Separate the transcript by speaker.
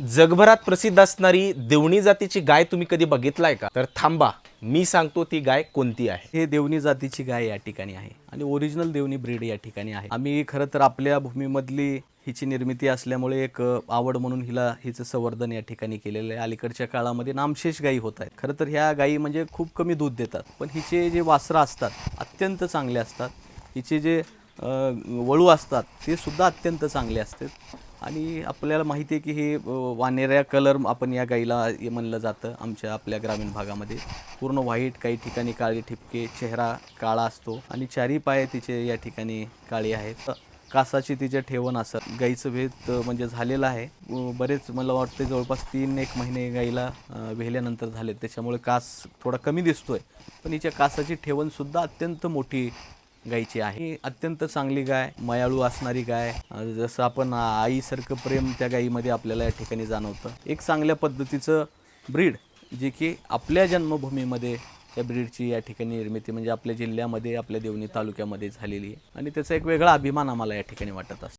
Speaker 1: जगभरात प्रसिद्ध असणारी देवणी जातीची गाय तुम्ही कधी बघितलाय का? तर थांबा, मी सांगतो ती गाय कोणती आहे।
Speaker 2: हे देवणी जातीची गाय या ठिकाणी आहे आणि ओरिजिनल देवणी ब्रीड या ठिकाणी आहे। आम्ही खरं तर आपल्या भूमीमधली हिची निर्मिती असल्यामुळे एक आवड म्हणून हिचं संवर्धन या ठिकाणी केलेलं आहे। अलीकडच्या काळामध्ये नामशेष गायी होत आहेत। खरं तर ह्या गायी म्हणजे खूप कमी दूध देतात, पण हिचे जे वासरं असतात अत्यंत चांगले असतात। हिचे जे वळू असतात ते सुद्धा अत्यंत चांगले असतात आणि आपल्याला माहिती आहे की हे वानेऱ्या कलर आपण या गाईला म्हणलं जातं। आपल्या ग्रामीण भागामध्ये पूर्ण व्हाईट, काही ठिकाणी काळे ठिपके, चेहरा काळा असतो आणि चारी पाय तिचे या ठिकाणी काळे आहेत। कासाची तिचे ठेवण असत। गाईचं भेद म्हणजे झालेलं आहे। बरेच मला वाटते जवळपास 3-1 महिने गाईला वेल्यानंतर झाले, त्याच्यामुळे कास थोडा कमी दिसतोय, पण हिच्या कासाची ठेवण सुद्धा अत्यंत मोठी गायची आहे। अत्यंत चांगली गाय, मायाळू असणारी गाय, जसं आपण आईसारखं प्रेम त्या गायीमध्ये आपल्याला या ठिकाणी जाणवतं। एक चांगल्या पद्धतीचं ब्रीड जे की आपल्या जन्मभूमीमध्ये त्या ब्रीडची या ठिकाणी निर्मिती म्हणजे आपल्या जिल्ह्यामध्ये, आपल्या देवणी तालुक्यामध्ये झालेली आहे आणि त्याचा एक वेगळा अभिमान आम्हाला या ठिकाणी वाटत असतो।